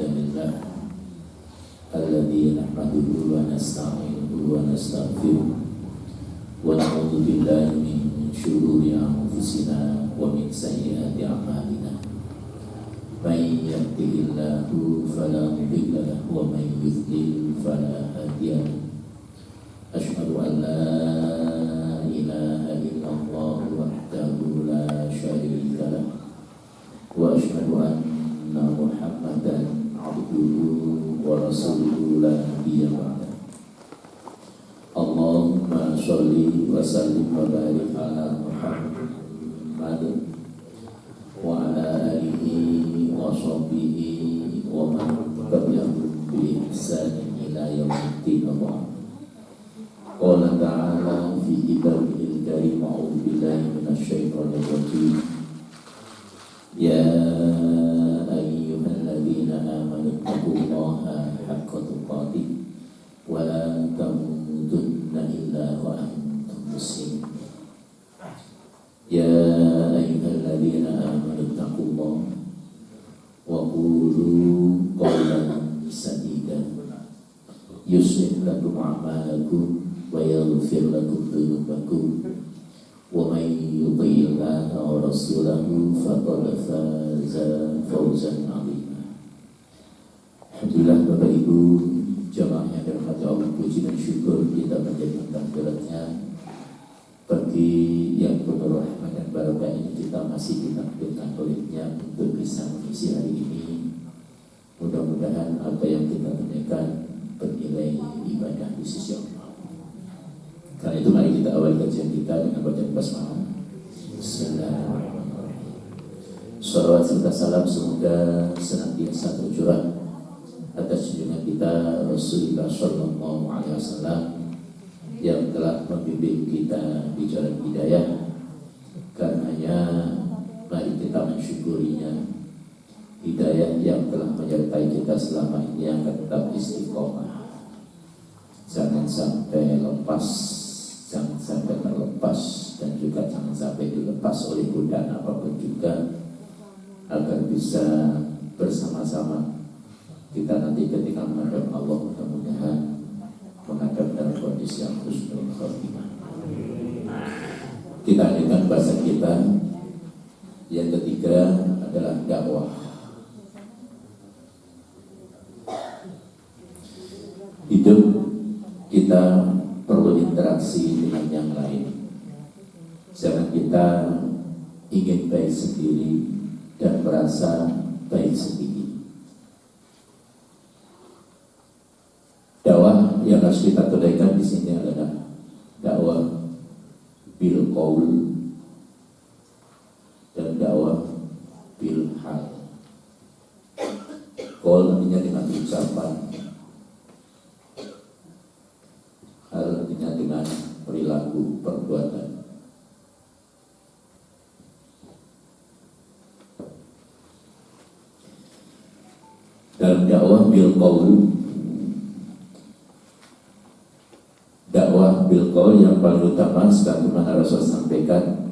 لله الذي نحمده ونستعينه ونستغفره ونعوذ بالله من شرور أنفسنا ومن سيئات أعمالنا من يهده الله فلا مضل له ومن يضلل فلا هادي له أشهد أن لا إله إلا الله وحده لا شريك له وأشهد أن محمدا عبده ورسوله لا نبي بعده اللهم صل وسلم وبارك على محمد وعلى آله وصحبه ومن تبعهم بإحسان إلى يوم الدين. قال تعالى في كتابه الكريم أعوذ بالله من الشيطان الرجيم يا أيها الذين آمنوا اتقوا الله حق تقاته ولا تموتن إلا وأنتم مسلمون يا أيها الذين آمنوا اتقوا الله وقولوا قولا سديدا يصلح لكم أعمالكم ويغفر لكم ذنوبكم ومن يطع الله ورسوله فقد فاز فوزا عظيما. Alhamdulillah Bapak Ibu jamaah yang dirahmati Allah, puji dan syukur kita menjadikan takdiratnya bagi yang penuh rahmat dan barakah ini kita masih ditakdirkan olehnya untuk bisa mengisi hari ini. Mudah-mudahan apa yang kita tunaikan bernilai ibadah di sisi Allah. Karena itu mari kita awali kajian kita dengan bacaan basmalah. Bismillahirrahmanirrahim. Shalawat serta salam semoga senantiasa tercurah atas junjungan kita Rasulullah Sallallahu Alaihi Wasallam yang telah membimbing kita di jalan hidayah. Karenanya mari kita mensyukurinya, hidayah yang telah menyertai kita selama ini akan tetap istiqomah. Jangan sampai lepas, jangan sampai terlepas, dan juga jangan sampai dilepas oleh godaan apapun juga, agar bisa bersama-sama kita nanti ketika menghadap Allah mudah-mudahan menghadap dalam kondisi yang husnul khotimah. Kita lanjutkan bahasan kita. Yang ketiga adalah dakwah. Hidup kita perlu interaksi dengan yang lain. Jangan kita ingin baik sendiri dan merasa baik sendiri. Dakwah yang harus kita tunaikan di sini adalah dakwah bil qaul dan dakwah bil hal. Qaul artinya dengan ucapan, hal artinya dengan perilaku, perbuatan. Dalam dakwah bil qaul, dakwah bil qaul yang paling utama sebagaimana Rasul sampaikan,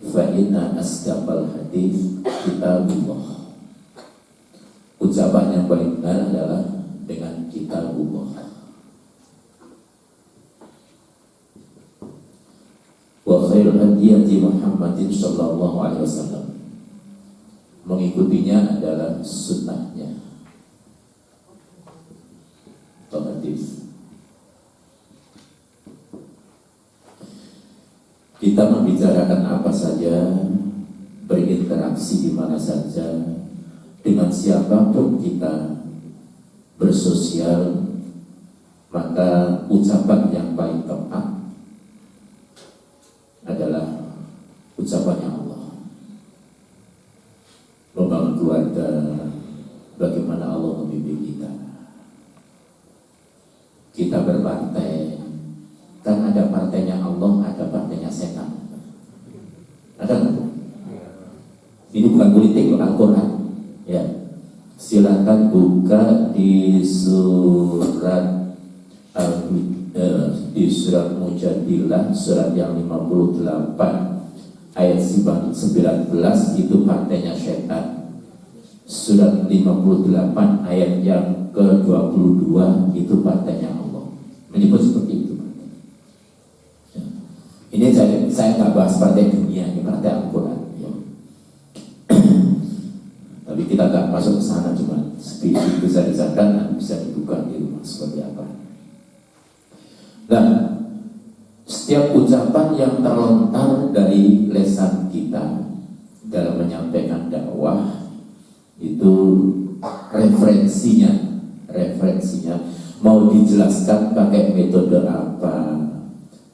fa inna asdaqal hadits kitabullah. Ucapan yang paling benar adalah dengan kitabullah. Wa khairul hadiyati Muhammadin sallallahu alaihi wasallam. Mengikutinya adalah sunnahnya. Hadis. Kita membicarakan apa saja, berinteraksi di mana saja, dengan siapapun kita bersosial, maka ucapan yang paling tepat adalah ucapannya Allah. Membangun keluarga, bagaimana Allah membimbing kita. Kita berpartai, kan ada partainya Allah, ada partainya setan. Ada nggak? Ini bukan politik, Al-Quran. Ya, silakan buka di surat di surat Mujadilah, surat yang 58 ayat 19, itu partainya setan. surat 58 ayat yang ke-22 itu partainya Allah menyebut seperti itu. Ya. Ini saya nggak bahas partai dunia, ini partai Al-Quran. Ya. Tapi kita nggak masuk ke sana, cuma sedikit bisa disahkan dan bisa dibuka di rumah seperti apa. Dan setiap ucapan yang terlontar dari lisan kita dalam menyampaikan dakwah itu referensinya mau dijelaskan pakai metode apa,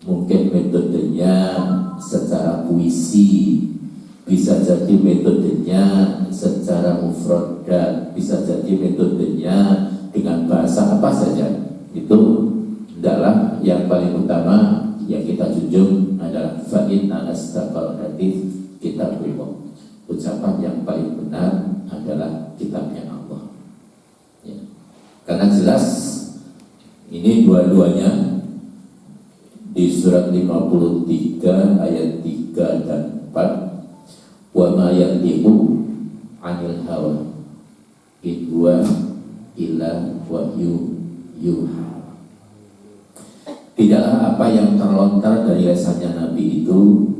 mungkin metodenya secara puisi, bisa jadi metodenya secara mufradat, bisa jadi metodenya dengan bahasa apa saja. Itu adalah yang paling utama yang kita junjung adalah fa inna asdaqal hadits kitabullah. Ucapan yang paling benar adalah kitabnya Allah. Ya. Karena jelas ini dua-duanya di surat 53 ayat 3 dan 4, wa ma yantiqu 'anil hawa in huwa illa wahyu yuha. Tidaklah apa yang terlontar dari lisannya Nabi itu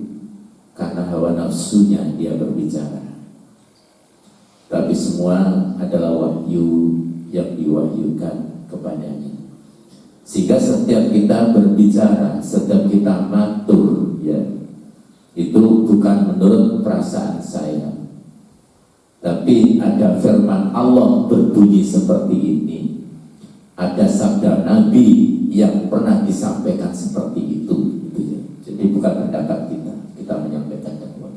karena hawa nafsunya dia berbicara, tapi semua adalah wahyu yang diwahyukan kepadanya. Sehingga setiap kita berbicara, setiap kita matur, ya, itu bukan menurut perasaan saya, tapi ada firman Allah berbunyi seperti ini, ada sabda Nabi yang pernah disampaikan seperti itu, gitu ya. Jadi bukan pendapat kita menyampaikan dakwah.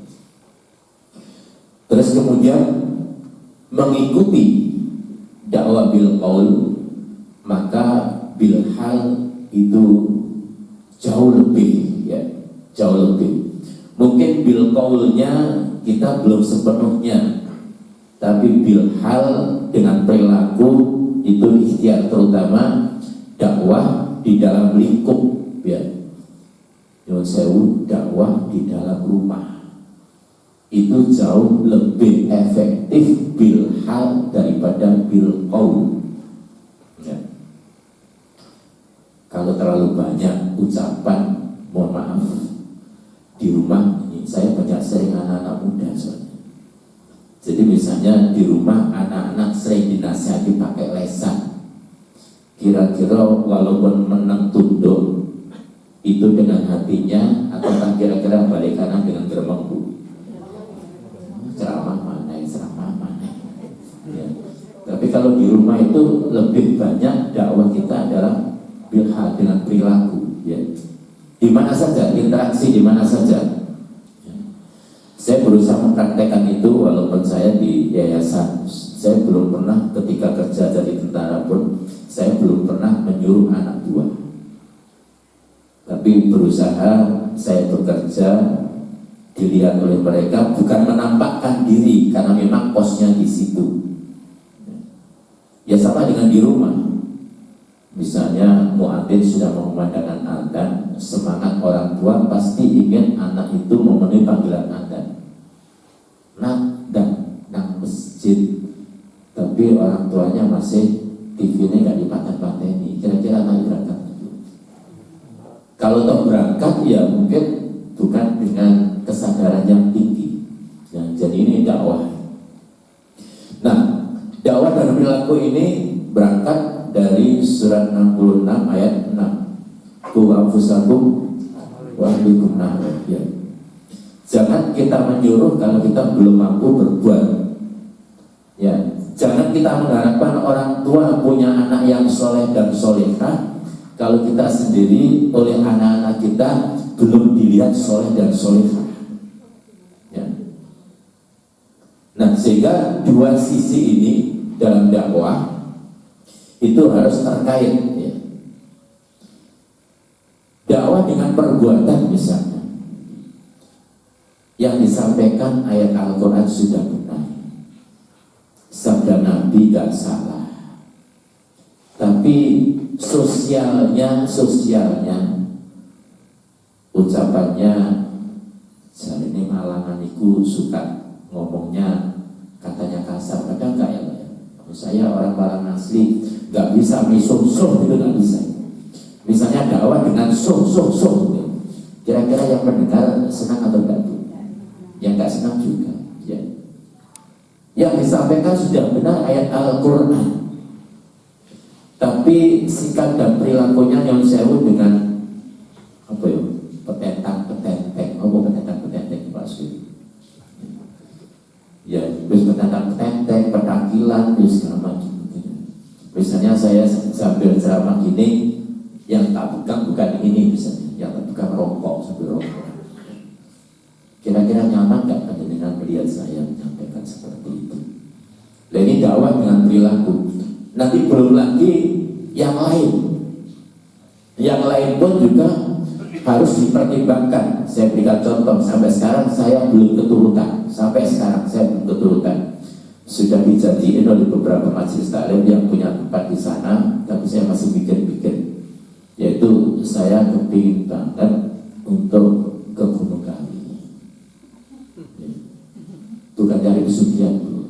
Terus kemudian mengikuti dakwah bil qaul, maka bil hal itu jauh lebih, ya, jauh lebih. Mungkin bil qaulnya kita belum sepenuhnya, tapi bil hal dengan perilaku itu ikhtiar, terutama dakwah di dalam lingkup, ya. Nyuwun sewu, dakwah di dalam rumah itu jauh lebih efektif bil hal daripada bil qaul. Ya. Kalau terlalu banyak ucapan, mohon maaf, di rumah ini saya banyak sering anak-anak muda soalnya. Jadi misalnya di rumah anak-anak sering dinasihati pakai lesan. Kira-kira walaupun menang tunduk itu dengan hatinya, atau kira-kira balik kanan dengan geremengku? Ceramah mana? Ya. Tapi kalau di rumah itu lebih banyak dakwah kita adalah bilhal, dengan perilaku, ya. Di mana saja, interaksi di mana saja. Ya. Saya berusaha mempraktekkan itu walaupun saya di yayasan. Saya belum pernah ketika kerja jadi tentara pun saya belum pernah menyuruh anak buah. Tapi berusaha saya bekerja, dilihat oleh mereka, bukan menampakkan diri karena memang posnya di situ. Ya sama dengan di rumah. Misalnya muadzin sudah mengumandangkan adzan, semangat orang tua pasti ingin anak itu memenuhi panggilan adzan. Nang masjid, tapi orang tuanya masih TV-nya nggak dipaten-pateni. Kira-kira anak berangkat. Kalau toh berangkat, ya mungkin bukan dengan kesadaran yang tinggi. Nah, jadi ini dakwah. Nah, dakwah dan perilaku ini berangkat dari surat 66 ayat 6. Qu anfusakum wa ahlikum nar. Ya. Jangan kita menyuruh kalau kita belum mampu berbuat. Ya, jangan kita mengharapkan orang tua punya anak yang soleh dan solehah kalau kita sendiri oleh anak-anak kita belum dilihat soleh dan solehah. Ya. Nah, sehingga dua sisi ini dalam dakwah itu harus terkait, ya. Dakwah dengan perbuatan misalnya, yang disampaikan ayat Al-Quran sudah benar, sabda Nabi gak salah, tapi sosialnya ucapannya, jadi ini malangan iku suka ngomongnya katanya kasar, kadang enggak ya Pak ya. Saya orang Malang asli, nggak bisa miso-so itu nggak bisa. Misalnya dakwah dengan so gitu. Kira-kira yang mendengar senang atau enggak tuh? Yang nggak senang juga ya. Yang disampaikan sudah benar ayat Al-Quran, tapi sikap dan perilakunya yang sewu dengan apa ya, petentang-petenteng, petentang-petenteng Pak Suri. Ya, terus petentang-petenteng, petakilan, terus segala macam. Misalnya saya sambil ceramah gini, yang tak pegang bukan ini misalnya, yang tak pegang rokok sambil rokok. Kira-kira nyaman nggak dengan melihat saya menyampaikan seperti itu? Nah, ini dakwah dengan perilaku. Nanti belum lagi yang lain. Yang lain pun juga harus dipertimbangkan. Saya berikan contoh, sampai sekarang saya belum keturutan. Sampai sekarang saya belum keturutan. Sudah dijanjiin oleh beberapa majelis taklim yang punya tempat di sana, tapi saya masih pikir-pikir. Yaitu saya kepingin banget untuk ke Gunung Kawi. Bukan dari pesugihan dulu.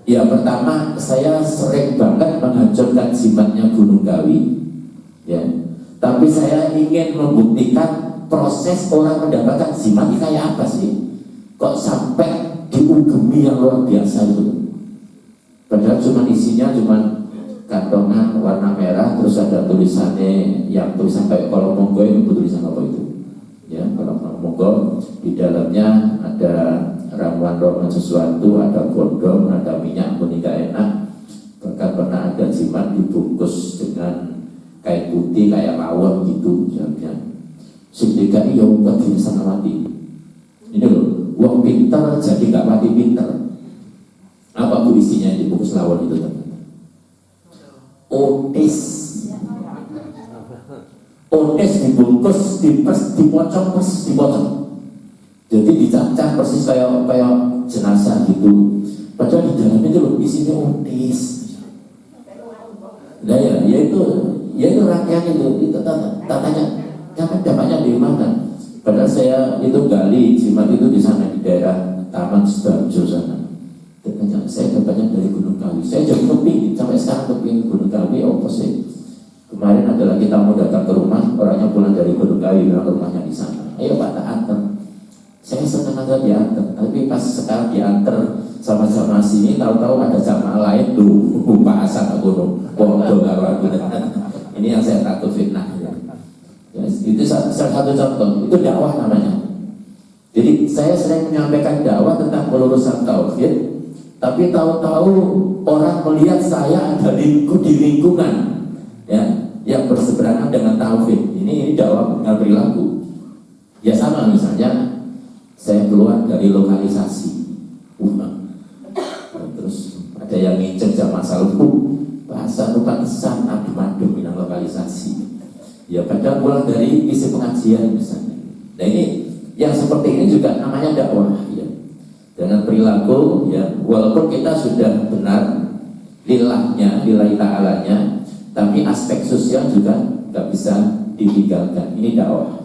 Ya, pertama saya sering banget menghancurkan jimatnya Gunung Kawi, ya. Tapi saya ingin membuktikan proses orang mendapatkan jimat ini kayak apa sih? Kok sampai diugemi yang luar biasa itu? Padahal cuma isinya cuma kantongan warna merah, terus ada tulisannya yang tulisan kayak kalau monggo, itu tulisan apa itu? Ya, kalau monggo di dalamnya ada ramuan sesuatu, ada godong, ada minyak menikah enak. Bahkan pernah ada jimat dibungkus dengan kain putih kayak lawon gitu jamnya. Sindika iya umat diri sana mati. Ini loh, uang pintar jadi nggak mati pintar. Apa bu isinya yang dibungkus lawon itu teman? Otis. Otis dibungkus, dipocong. Jadi dicacah persis kayak jenazah gitu. Padahal di dalamnya itu loh isinya otis. Nah ya itu rakyat itu tatanya dapatnya di mana? Padahal saya itu gali jimat itu di sana di daerah Taman Sidoarjo sana. Saya dapatnya dari Gunung Kawi. Saya jadi kepingin, sampai sekarang kepingin Gunung Kawi. Apa sih? Kemarin adalah kita mau datang ke rumah, orangnya pulang dari Gunung Kawi, rumahnya di sana. Ayo Pak, tak antar. Saya senang aja diantar, tapi pas sekarang diantar sama-sama sini, tahu-tahu ada jamaah lain tuh, Pak Hasan Gunung. Ini yang saya takut fitnah. Ya, itu salah satu contoh. Itu dakwah namanya. Jadi saya sering menyampaikan dakwah tentang pelurusan tauhid, tapi tahu-tahu orang melihat saya ada di lingkungan, ya, yang berseberangan dengan tauhid. Ini dakwah dengan perilaku. Ya sama misalnya saya keluar dari lokalisasi, terus ada yang ngincer jamaah salbu, bahasa pantesan adem-adem dengan lokalisasi. Ya padahal pulang dari isi pengajian misalnya. Nah ini yang seperti ini juga namanya dakwah, ya. Dengan perilaku, ya, walaupun kita sudah benar lillahnya, lillahi ta'alanya, tapi aspek sosial juga nggak bisa ditinggalkan. Ini dakwah.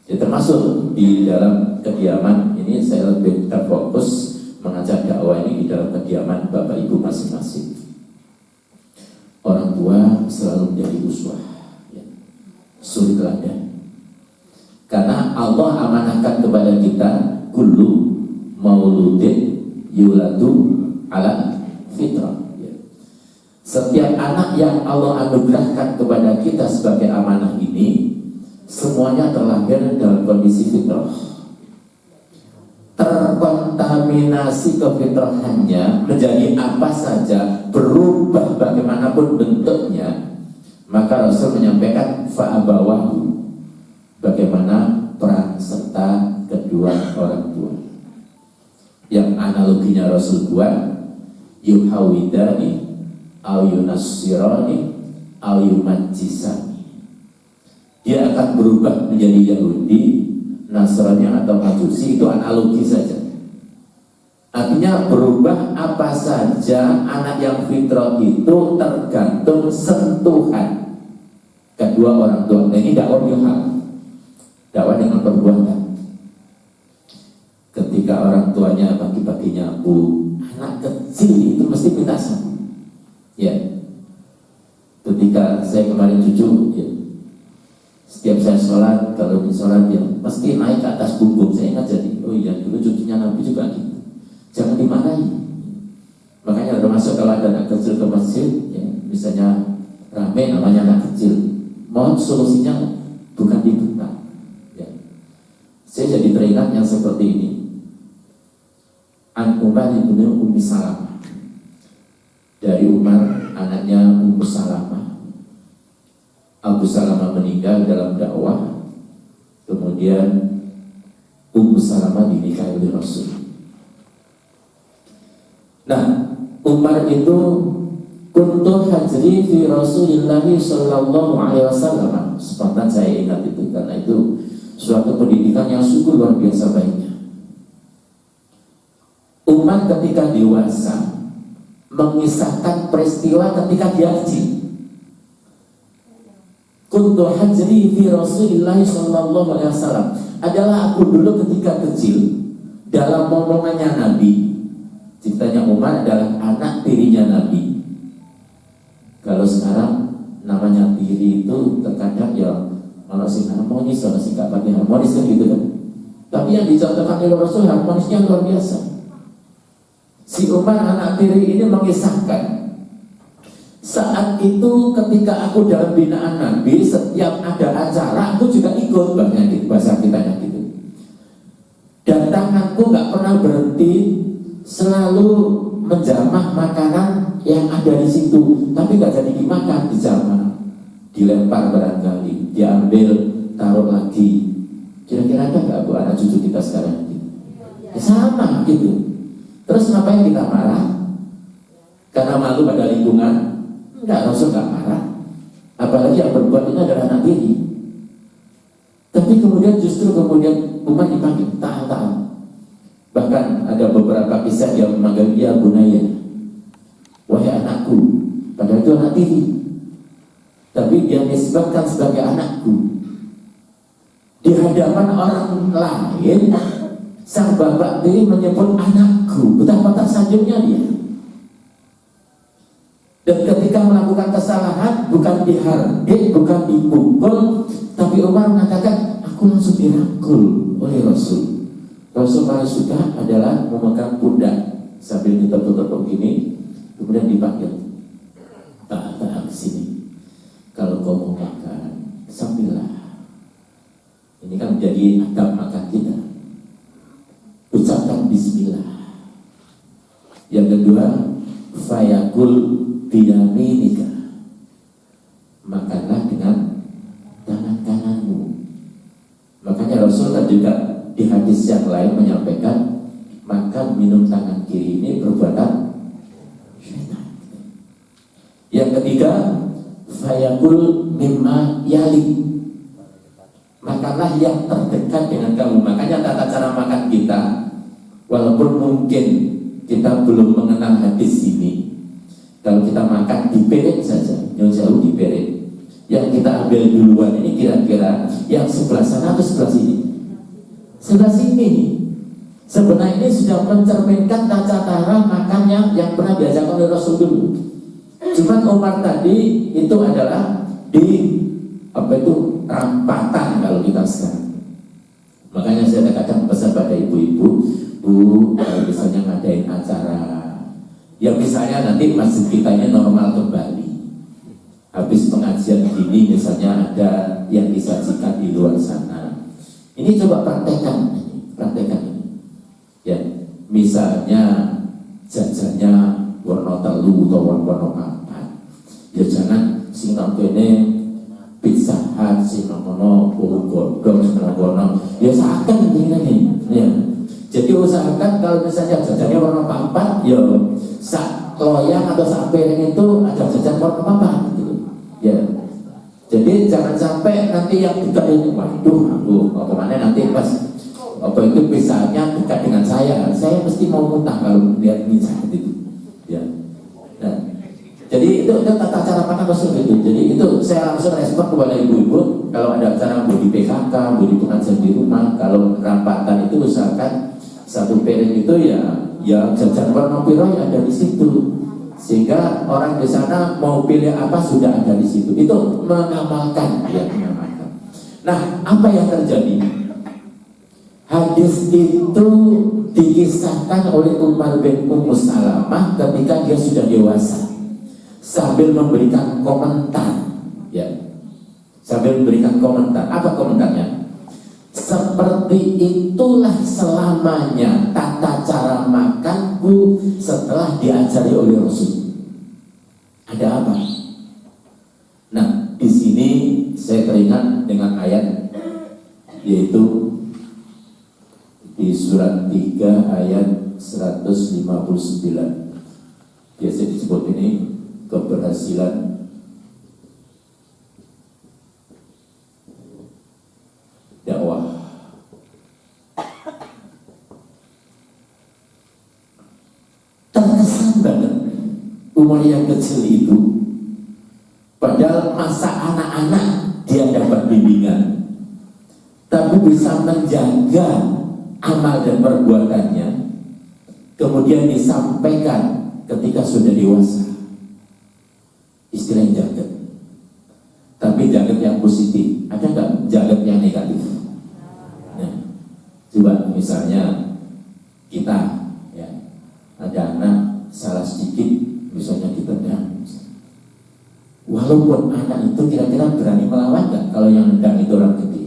Ya, termasuk di dalam kediaman ini saya lebih terfokus mengajak dakwah ini di dalam kediaman Bapak Ibu masing-masing. Orang tua selalu menjadi uswah, ya, suri teladan. Karena Allah amanahkan kepada kita kullu mauludin yuladu ala fitrah. Ya. Setiap anak yang Allah anugerahkan kepada kita sebagai amanah ini, semuanya terlahir dalam kondisi fitrah. Terkontaminasi kefitrahannya menjadi apa saja, berubah bagaimanapun bentuknya, maka Rasul menyampaikan fa'abawahu, bagaimana peran serta kedua orang tua. Yang analoginya Rasul buat, yuhawidani au yunassirani au yumajjisani. Dia akan berubah menjadi Yahudi, Nasrani atau Majusi, itu analogi saja. Artinya berubah apa saja, anak yang fitrah itu tergantung sentuhan kedua orang tua. Nah, ini dakwah bilhaq, dakwah dengan perbuatan. Ketika ketika orang tuanya pagi-pagi nyapu, anak kecil itu mesti minta sapu. Ya, ketika saya kemarin cucu, ya, setiap saya sholat, kalau di sholat ya pasti naik ke atas punggung. Saya ingat jadi, oh iya dulu cucunya Nabi juga gitu. Jangan dimarahi. Makanya termasuk kalau ada anak kecil ke masjid, ya, misalnya rame namanya anak kecil, mohon solusinya bukan dibentak. Ya. Saya jadi teringat yang seperti ini. An Umar bin Ummi Salamah, dari Umar anaknya Ummu Salamah. Abu Salamah meninggal dalam dakwah, kemudian Ummu Salamah dinikahi oleh Rasul. Nah, Umar itu kuntu hajri fi Rasulillahi sallallahu alaihi wasallam. Spontan saya ingat itu karena itu suatu pendidikan yang sungguh luar biasa baiknya. Umar ketika dewasa mengisahkan peristiwa ketika dia kecil. Kuntu hajri fi Rasulillahi sallallahu alaihi wasallam adalah aku dulu ketika kecil dalam omongannya Nabi. Ceritanya Umar adalah anak tirinya Nabi. Kalau sekarang namanya tiri itu terkadang ya kalau sing harmonis, kalau sing gak pakai harmonis kan gitu kan. Tapi yang dicontohkan oleh Rasul harmonisnya luar biasa. Si Umar anak tiri ini mengisahkan, saat itu ketika aku dalam binaan Nabi, setiap ada acara aku juga ikut, bahasa kita gitu. Dan tanganku gak pernah berhenti, selalu menjamah makanan yang ada di situ, tapi gak jadi dimakan, dijamah, dilempar barangkali, diambil, taruh lagi. Kira-kira ada nggak bu anak cucu kita sekarang? Ya, sama gitu. Terus ngapain kita marah? Karena malu pada lingkungan? Enggak, Rasul nggak marah. Apalagi yang berbuat ini adalah anak tiri. Tapi kemudian justru Umar dipanggil taat. Bahkan ada beberapa kisah yang memanggil dia Bunaya, wahai anakku, padahal itu anak tiri, tapi dia nisbahkan sebagai anakku. Di hadapan orang lain, sang bapak tiri menyebut anakku. Betapa tersanjungnya dia. Dan ketika melakukan kesalahan, bukan dihardik, bukan dipukul, tapi Umar mengatakan, aku langsung dirangkul oleh Rasul. Rasul paling suka adalah memegang pundak sambil ditepuk-tepuk gini, kemudian dipanggil, tak kesini. Kalau kau mau makan, sambillah. Ini kan menjadi adab makan kita. Ucapkan Bismillah. Yang kedua, fayakul biyaminika. Makanlah dengan tangan kananmu. Makanya Rasul kan juga di hadis yang lain menyampaikan, makan minum tangan kiri ini perbuatan syaitan. Yang ketiga, fayakul mimma yalik. Makanlah yang terdekat dengan kamu. Makanya tata cara makan kita, walaupun mungkin kita belum mengenal hadis ini, kalau kita makan di piring saja, yang jauh di piring, yang kita ambil duluan ini kira-kira yang sebelah sana atau sebelah sini? Sebelah sini. Sebenarnya ini sudah mencerminkan tata cara makan yang pernah diajarkan oleh Rasul dulu. Cuman Umar tadi itu adalah di rampatan kalau kita sekarang. Makanya saya kadang pesan pada ibu-ibu, bu, kalau misalnya ngadain acara, ya misalnya nanti masjid kita ini normal kembali. Habis pengajian gini misalnya ada yang disajikan di luar sana. Ini coba praktekkan ini. Ya, misalnya jajannya warna telu atau warna apa. Ya jangan singkat ini Pizza Hut, sinomono, godong, sinomono. Ya usahakan ini. Ya. Jadi usahakan kalau misalnya jajannya warna papat, ya sak loyang atau sak piring itu ada jajan warna papat gitu. Ya. Jadi jangan sampai nanti yang dekat ini, waduh, aku kemana nanti pas apa itu pizzanya dekat dengan saya mesti mau muntah kalau lihat pizza itu. Ya. Nah, jadi itu tata cara makan Rasul itu. Jadi itu saya langsung respon kepada ibu-ibu. Kalau ada acara bu di PKK, bu di pengajian di rumah, kalau rampatan itu usahakan Satu piring itu ya jajan warna pirang ada di situ, sehingga orang di sana mau pilih apa sudah ada di situ. Itu mengamalkan, ya mengamalkan. Nah, apa yang terjadi? Hadis itu dikisahkan oleh Umar bin Salamah ketika dia sudah dewasa, sambil memberikan komentar, ya, sambil memberikan komentar. Apa komentarnya? Seperti itulah selamanya tata cara makanku setelah diajari oleh Rasul. Ada apa? Nah, di sini saya teringat dengan ayat, yaitu di surat 3 ayat 159. Biasa disebut ini keberhasilan dakwah. Terkesan banget umur yang kecil itu, padahal masa anak-anak dia dapat bimbingan, tapi bisa menjaga amal dan perbuatannya, kemudian disampaikan ketika sudah dewasa. Istilah jagat, tapi jagat yang positif. Ada nggak jagat yang negatif? Nah, coba misalnya kita, ya, ada anak salah sedikit, misalnya ditendang. Walaupun anak itu kira-kira berani melawan nggak kalau yang nendang itu orang gede?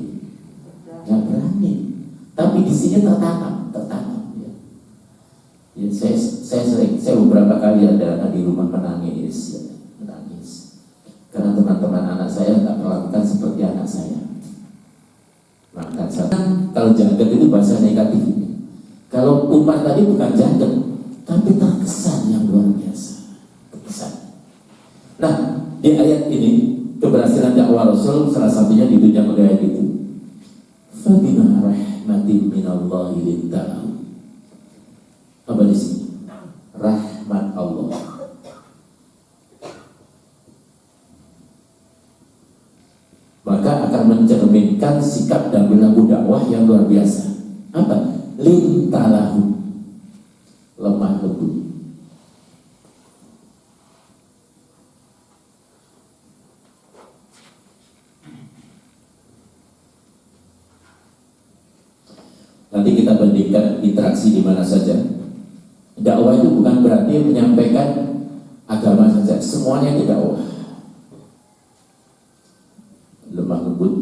Nggak berani. Tapi di sini tertanam. Ya. Ya, saya beberapa kali ada anak di rumah menangis. Karena teman-teman anak saya nggak melakukan seperti anak saya. Maka kalau jagat itu bahasa negatif ini. Kalau Umar tadi bukan jagat, tapi terkesan yang luar biasa. Terkesan. Nah, di ayat ini keberhasilan dakwah Rasul salah satunya ditunjang oleh ayat itu. Fabima rahmatin minallahi lintahu. Apa di sini? Rahmat Allah. Maka akan mencerminkan sikap dan perilaku dakwah yang luar biasa. Apa? Lintalahu, lemah lembut. Nanti kita bandingkan interaksi di mana saja. Dakwah itu bukan berarti menyampaikan agama saja, semuanya itu dakwah. Lemah lembut.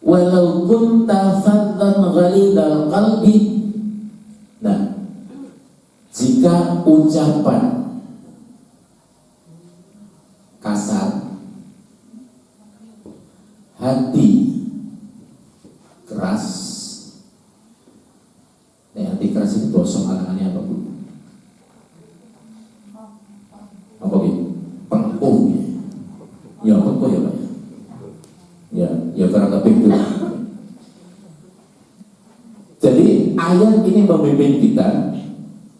Walau kunta faddan ghalidal qalbi. Nah, jika ucapan kasar, hati keras. Hati keras itu bosong alangannya apa, Bu? Apa gitu? Pengkuh. Ya pengkuh ya, Pak. Ya karena lebih itu. Jadi ayat ini membimbing kita,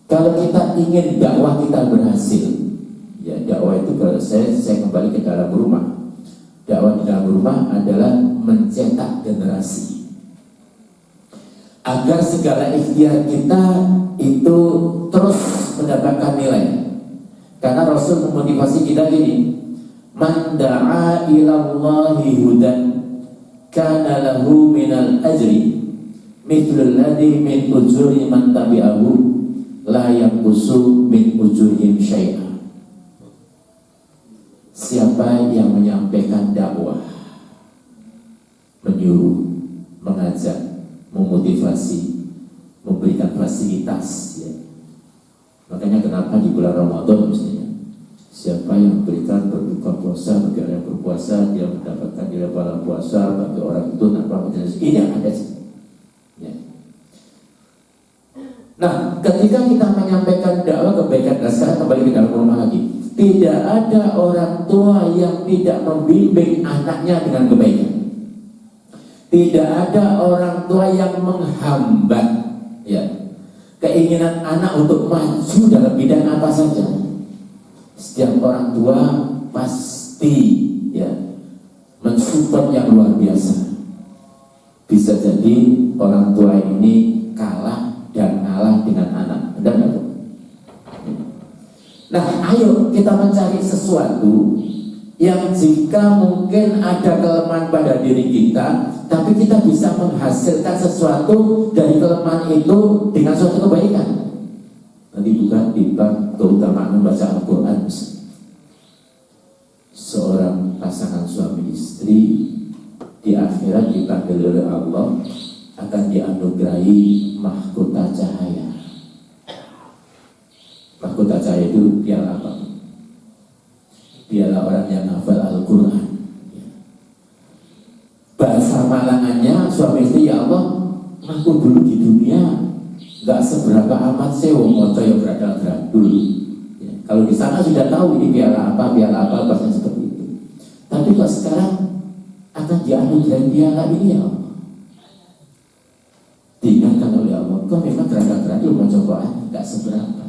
kalau kita ingin dakwah kita berhasil, ya dakwah itu kalau saya kembali ke dalam rumah. Dakwah di dalam rumah adalah mencetak generasi, agar segala ikhtiar kita itu terus mendapatkan nilai. Karena Rasul memotivasi kita gini, man da'a ilallahi hudan kana lahu minal ajri mithlul ladhi min ujuri man tabi'ahu la yanqusu min ujurihim syai'a. Siapa yang menyampaikan dakwah, menyuruh, mengajak, memotivasi, memberikan fasilitas, ya. Makanya kenapa di bulan Ramadan mestinya siapa yang memberikan berbuka puasa bagi orang yang berpuasa, dia mendapatkan nilai pahala puasa bagi orang itu tanpa menjelaskan. Ini yang ada sih. Ya. Nah, ketika kita menyampaikan dakwah kebaikan, dan sekarang kembali ke dalam rumah lagi, tidak ada orang tua yang tidak membimbing anaknya dengan kebaikan. Tidak ada orang tua yang menghambat, ya, keinginan anak untuk maju dalam bidang apa saja. Setiap orang tua pasti, ya, mensupport yang luar biasa. Bisa jadi orang tua ini kalah dan ngalah dengan anak. Benar nggak, Bu? Nah, ayo kita mencari sesuatu yang jika mungkin ada kelemahan pada diri kita, tapi kita bisa menghasilkan sesuatu dari kelemahan itu dengan suatu kebaikan. Nanti bukan di bab keutamaan membaca Al-Quran. Seorang pasangan suami istri di akhirat dipanggil oleh Allah akan dianugerahi mahkota cahaya. Mahkota cahaya itu piala apa? Piala orang yang hafal Al-Quran. Bahasa malangannya suami istri, ya Allah, aku dulu di dunia gak seberapa amat sewa moco yang beradal-beradul. Ya, kalau di sana sudah tahu ini piala apa, bahasanya seperti itu. Tapi kok sekarang akan dianugerahi piala ini, ya Allah. Diingatkan oleh Allah, kok memang beradal-beradul moco Quran gak seberapa.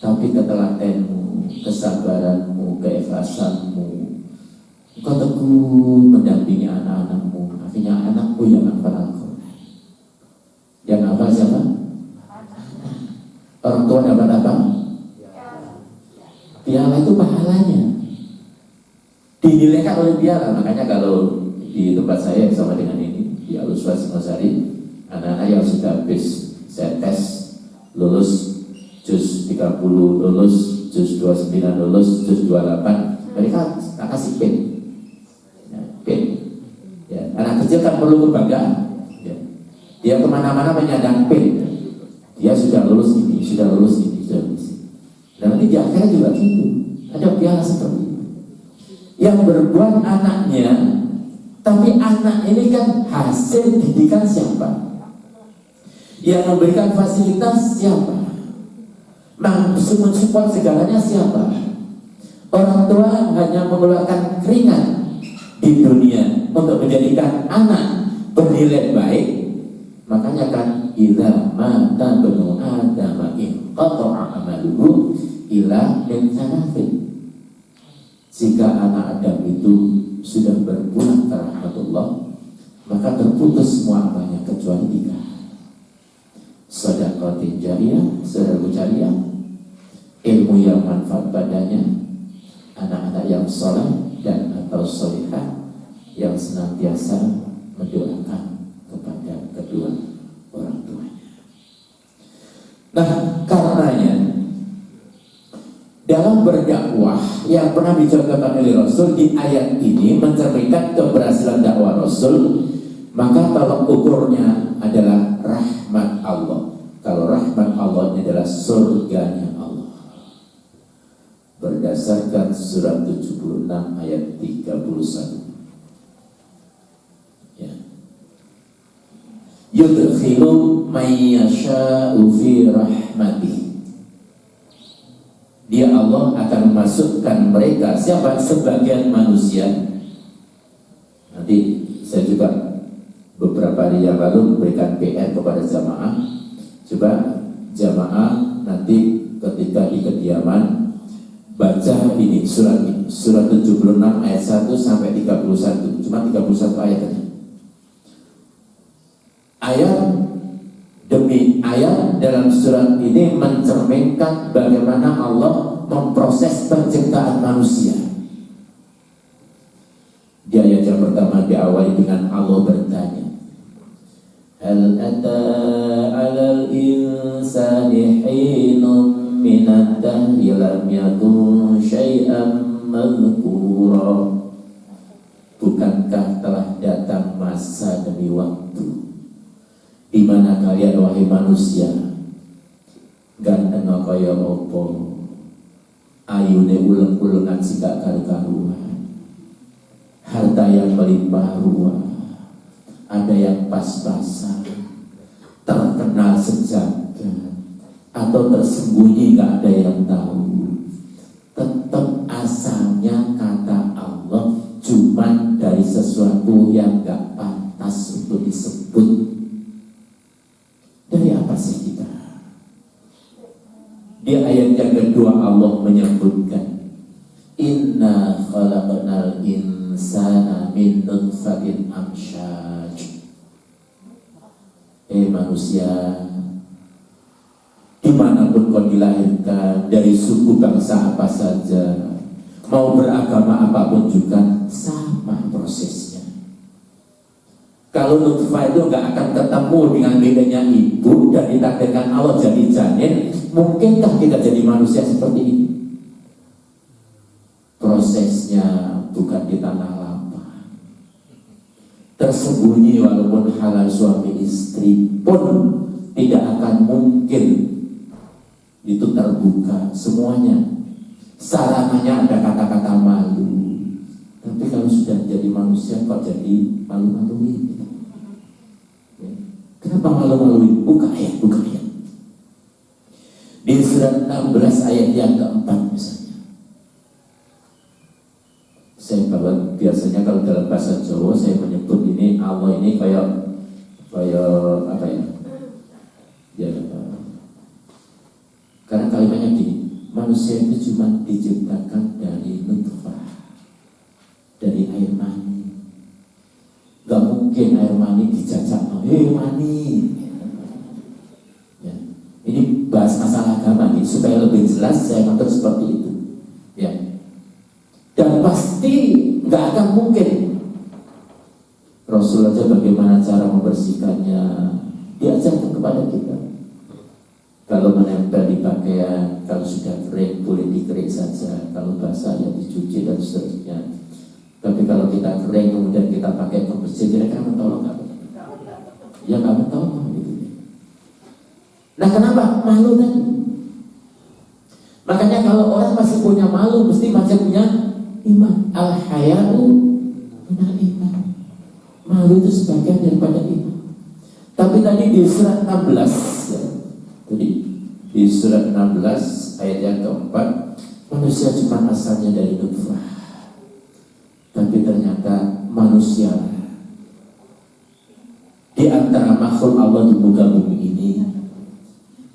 Tapi ketelatenmu, kesabaranmu, keikhlasanmu, kau teguh mendampingi anak-anakmu. Akhirnya anakmu yang hafal Al-Quran. Yang hafal siapa? Orang tua dapat apa? Piala itu pahalanya dinilaikan oleh piala. Makanya kalau di tempat saya sama dengan ini di Al-Uswah Singosari, anak-anak yang sudah habis saya tes lulus juz 30 lulus, juz 29 lulus, juz 28, mereka tak kasih pin. Ya, pin. Ya, anak kecil kan perlu kebanggaan. Ya. Dia kemana-mana menyandang pin. Dia sudah lulus ini, sudah lulus ini, sudah lulus ini. Dan nanti di akhirnya juga gitu. Ada piala seperti itu. Yang berbuat anaknya, tapi anak ini kan hasil didikan siapa? Yang memberikan fasilitas siapa? Mensupport segalanya siapa? Orang tua hanya mengeluarkan keringat di dunia untuk menjadikan anak bernilai baik. Makanya kan idza mata banu adam in qata'a amaluhu ila min sanafin. Jika anak Adam itu sudah berpulang ke rahmatullah, maka terputus semua amalnya kecuali 3. Sedekah jariyah, sedekah jariyah, ilmu yang manfaat padanya, anak-anak yang soleh dan atau solihah yang senantiasa mendoakan kepada kedua orang tuanya. Nah, karenanya dalam berdakwah yang pernah dicontohkan oleh Rasul di ayat ini mencerminkan keberhasilan dakwah Rasul, maka tolok ukurnya adalah rahmat Allah. Kalau rahmat Allah ini adalah surganya Allah. Berdasarkan surat 76 ayat 31. Ya. Yudkhilu may yasha'u fi rahmatih. Dia Allah akan memasukkan mereka, siapa? Sebagian manusia. Nanti saya juga beberapa hari yang lalu memberikan PR kepada jamaah. Coba jamaah nanti ketika di kediaman baca ini surat 76 ayat 1 sampai 31. Cuma 31 ayat aja. Ayat demi ayat dalam surat ini mencerminkan bagaimana Allah memproses penciptaan manusia. Di ayat yang pertama diawali dengan Allah bertanya, hal ata 'alal insani hinun minad dahri lam yakun syai'an madhkura. Bukankah telah datang masa demi waktu di mana kalian wahai manusia ganteng kaya apa, ayune uleng-ulengan sika karu-karuan, harta yang melimpah ruah, ada yang pas-pasan, terkenal sejagat atau tersembunyi gak ada yang tahu. Tetap asalnya kata Allah cuman dari sesuatu yang gak pantas untuk disebut. Dari apa sih kita? Di ayat yang kedua Allah menyebutkan inna khalaqnal insana min nutfatin amsyaj. Manusia, dimanapun kau dilahirkan, dari suku bangsa apa saja, mau beragama apapun juga sama prosesnya. Kalau nutfah itu nggak akan ketemu dengan bedanya ibu dan ditakdirkan Allah jadi janin, mungkinkah kita jadi manusia seperti ini? Prosesnya bukan di tanah lapang, tersembunyi. Walaupun halal suami istri pun tidak akan mungkin itu terbuka semuanya. Sarananya ada kata-kata malu, tapi kalau sudah jadi manusia kok jadi malu-maluin? Kenapa malu-maluin? Buka ayat. Di surat 16 ayat yang keempat misalnya. Saya biasanya kalau dalam bahasa Jawa saya menyebut ini Allah ini kayak apa ya? Ya, karena kalimatnya gini, manusia itu cuma diciptakan dari nutfah, dari air mani. Gak mungkin air mani dijajak, mani. Ya. Ini bahas masalah agama nih, supaya lebih jelas saya ngatur seperti itu. Ya. Dan pasti nggak akan mungkin. Rasul aja bagaimana cara membersihkannya diajarkan kepada kita. Kalau menempel di pakaian, kalau sudah kering boleh dikerik saja, kalau basah ya dicuci dan seterusnya. Tapi kalau kita kering kemudian kita pakai pembersih, kira-kira mentolong nggak? Ya nggak mentolong gitu. Nah kenapa? Malu tadi. Makanya kalau orang masih punya malu, mesti macam punya iman. Al-haya'u minal iman. Malu itu sebagian daripada iman. Tapi tadi di surat 16 ya, tadi di surat 16 ayat yang keempat, manusia cuma asalnya dari nutfah. Tapi ternyata manusia di antara makhluk Allah di muka bumi ini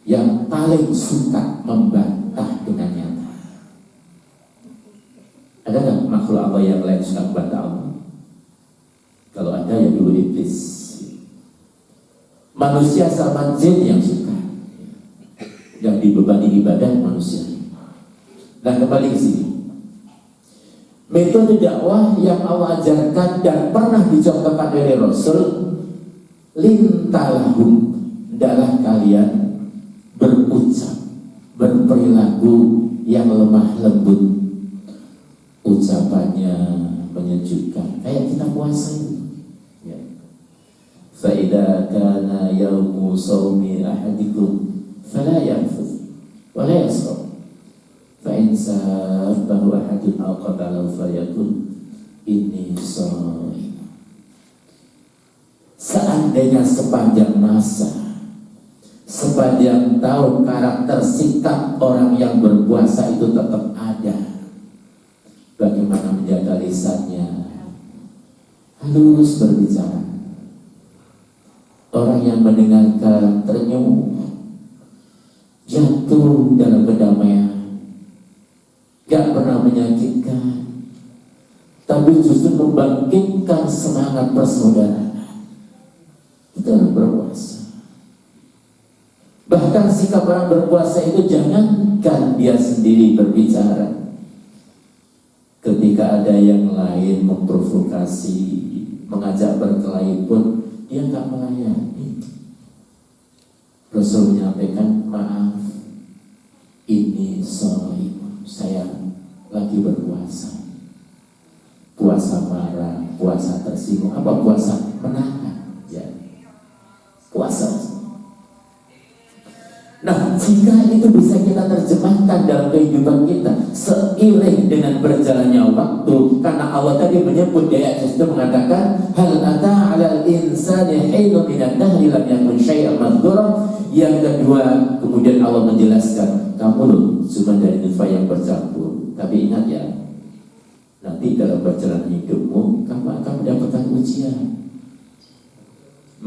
yang paling suka membantah dengan nyata. Ada nggak makhluk Allah yang lain suka membantah Allah? Kalau ada ya dulu iblis. Manusia sama jin yang suka, yang dibebani ibadah manusia. Dan kembali ke sini, metode dakwah yang Allah ajarkan dan pernah dicontohkan oleh Rasul, lintalahum, hendaklah kalian berucap, berperilaku yang lemah lembut, ucapannya menyejukkan, kayak kita puasa ini. Ya. Fa'idha kana yawmu sawmi ahadikum fala yanfuth wa la yasrab fa'in sabahu ahadun aw qatalahu falyakun inni sha'im. Seandainya sepanjang masa, sepanjang tahun, karakter sikap orang yang berpuasa itu tetap ada, bagaimana menjaga lisannya halus berbicara. Orang yang mendengarkan ternyuh, jatuh dalam kedamaian, gak pernah menyakitkan, tapi justru membangkitkan semangat persaudaraan. Itu orang berpuasa. Bahkan sikap orang berpuasa itu jangankan dia sendiri berbicara, ketika ada yang lain memprovokasi, mengajak berkelahi pun dia nggak melayani. Rasul menyampaikan, maaf, ini shaim, saya lagi berpuasa. Puasa marah, puasa tersinggung, apa puasa menahan, ya. Puasa. Nah, jika itu bisa kita terjemahkan dalam kehidupan kita seiring dengan berjalannya waktu, karena Allah tadi menyebut di ayat itu mengatakan hal ata 'alal insani hinun minan dahri lam yakun syai'an madhkura. Yang kedua, kemudian Allah menjelaskan, kamu loh cuma dari nutfah yang bercampur. Tapi ingat ya, nanti dalam perjalanan hidupmu kamu akan mendapatkan ujian.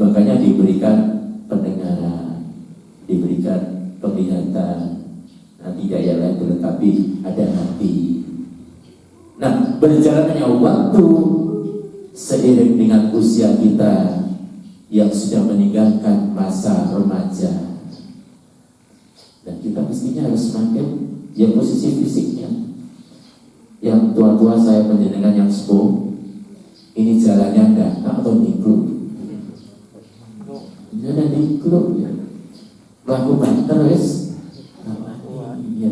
Makanya diberikan pendengaran, diberikan penglihatan, nanti daya lain dilengkapi ada hati. Nah, berjalannya waktu seiring dengan usia kita, yang sudah meninggalkan masa remaja. Dan kita mestinya harus semakin yang posisi fisiknya. Yang tua-tua saya penjenengan yang sepuh, ini jalannya enggak atau nikluk. Jadi nikluk ya. Melakukan terus, iya.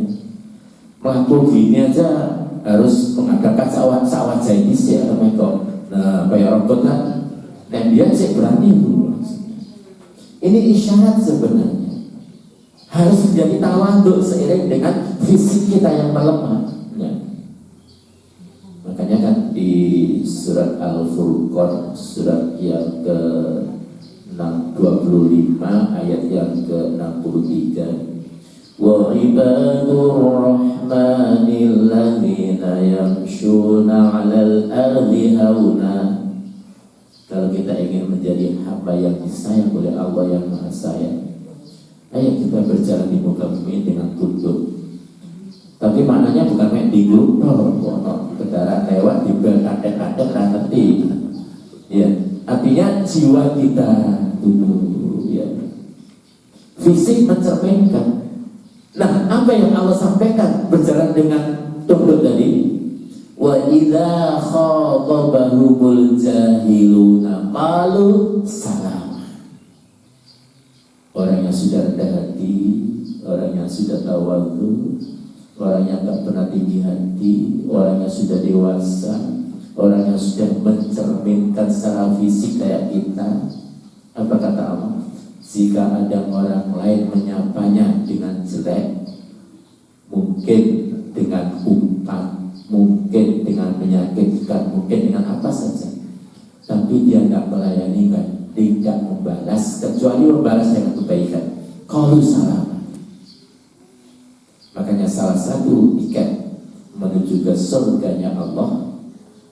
Melakukan gini aja harus mengadakan sawat jahit ya, atau nah kayak robot kan. Dan dia sih berani dulu. Ini isyarat sebenarnya harus menjadi tawadhu seiring dengan fisik kita yang melemah. Ya. Makanya kan di surat Al-Furqan, surat yang ke-25 ayat yang ke-63, wa ibadur rahmanil ladzina yamshuna 'alal ardi hauna. Kalau kita ingin menjadi hamba yang disayang oleh Allah yang Maha Sayang, ayo kita berjalan di muka bumi dengan tunduk. Tapi maknanya bukan main di gunung, kendaraan lewat di belakang nanti. Ya, artinya jiwa kita tunduk. Ya, fisik mencerminkan. Nah, apa yang Allah sampaikan berjalan dengan tunduk tadi? Wa idza khatabahumul jahiluna qalu salama. Orang yang sudah rendah hati, orang yang sudah tawadhu, orang yang tak pernah tinggi hati, orang yang sudah dewasa, orang yang sudah mencerminkan secara fisik kayak kita. Apa kata Allah? Jika ada orang lain menyapanya dengan jelek, mungkin dengan umpan, mungkin dengan menyakitkan, mungkin dengan apa saja, tapi dia tidak melayani, kan? Tidak membalas, kecuali membalas dengan kebaikan. Qalu salama. Makanya salah satu tiket menuju ke surganya Allah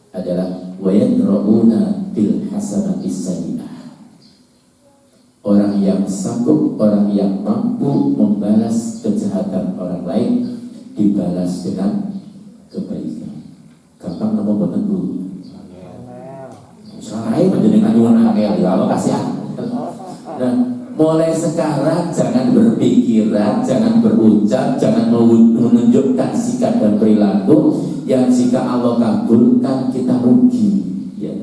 adalah wa yadra'una bil hasanati sayyi'ah. Orang yang sanggup, orang yang mampu membalas kejahatan orang lain dibalas dengan kebaikan. Gampang nama boten Bu. Saya menjadikan nyuwun akeh ya Allah kasih. Nah, mulai sekarang jangan berpikiran, jangan berucap, jangan menunjukkan sikap dan perilaku yang jika Allah kabulkan kita rugi. Ya.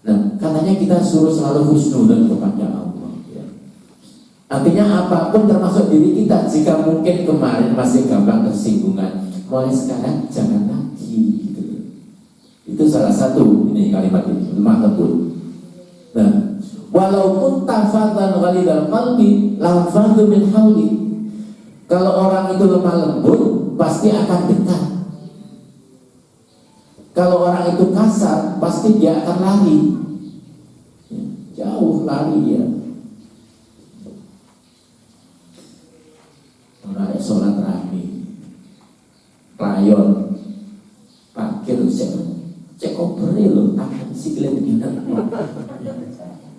Nah, katanya kita suruh selalu husnudzon kepada Allah. Ya. Artinya apapun termasuk diri kita, jika mungkin kemarin masih gampang tersinggungan, mulai sekarang jangan lagi. Gitu. Itu salah satu ini kalimat ini lemah lembut. Nah, walaupun tafadzan ghalidal qalbi lafadhu min hauli. Kalau orang itu lemah lembut pasti akan dekat. Kalau orang itu kasar pasti dia akan lari. Jauh lari dia. Orang sholat rame, rayon, parkir cek opere loh, tangan sikile begini.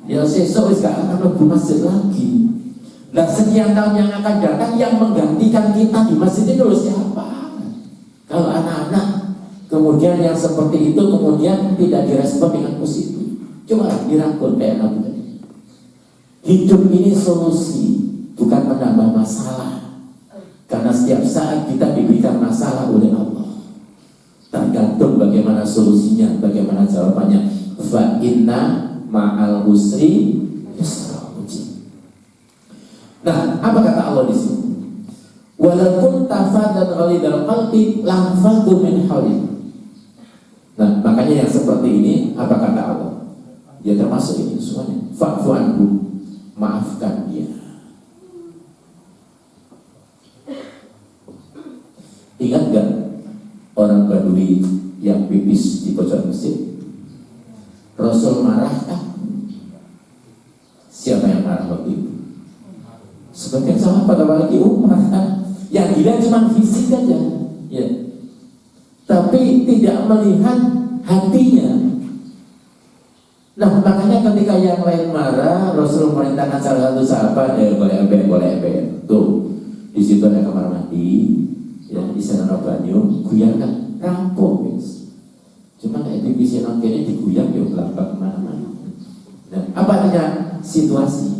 Ya sesok wis gak akan mlebu masjid lagi. Nah sekian tahun yang akan datang yang menggantikan kita di masjid itu siapa? Kalau anak-anak kemudian yang seperti itu kemudian tidak direspon dengan positif, coba dirangkul kayak Nabi tadi. Hidup ini solusi, bukan menambah masalah. Karena setiap saat kita diberikan masalah oleh Allah. Tergantung bagaimana solusinya, bagaimana jawabannya. Fa inna ma'al usri yusra. Nah, apa kata Allah di sini? Walaupun tafadan ghalidal qalbi lanfadhu min hawli. Nah, makanya yang seperti ini apa kata Allah? Ya termasuk ini semuanya. Fa'fu anhu, maafkan dia. Ingat gak orang Badui yang pipis di pojok masjid? Rasul marah kan? Siapa yang marah waktu itu? Sebagian sahabat apalagi Umar kan? Yang gila cuma fisik aja, ya. Tapi tidak melihat hatinya. Nah makanya ketika yang lain marah, Rasul memerintahkan salah satu sahabat, boleh ember, tuh di situ ada kamar mandi. Ya, di sana ada banyu, guyarkan, rampung guys. Cuma kayak BBC nongkenya diguyar, ya belakang kemana-mana. Nah, apa artinya? situasi.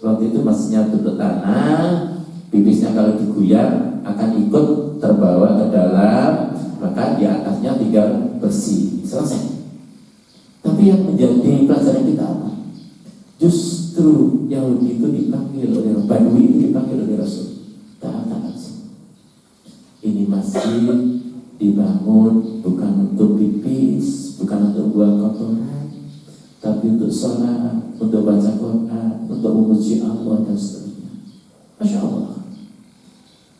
Waktu itu masihnya tutup tanah, pipisnya kalau diguyar akan ikut terbawa ke dalam, maka di atasnya tinggal bersih, selesai. Tapi yang menjadi pelajaran kita apa? Justru Yahudi itu dipanggil oleh Badui, itu dipanggil oleh Rasul. Taat. Ini masjid dibangun bukan untuk pipis, bukan untuk buang kotoran, tapi untuk sholat, untuk baca Quran, untuk memuji Allah dan seterusnya. Masya Allah.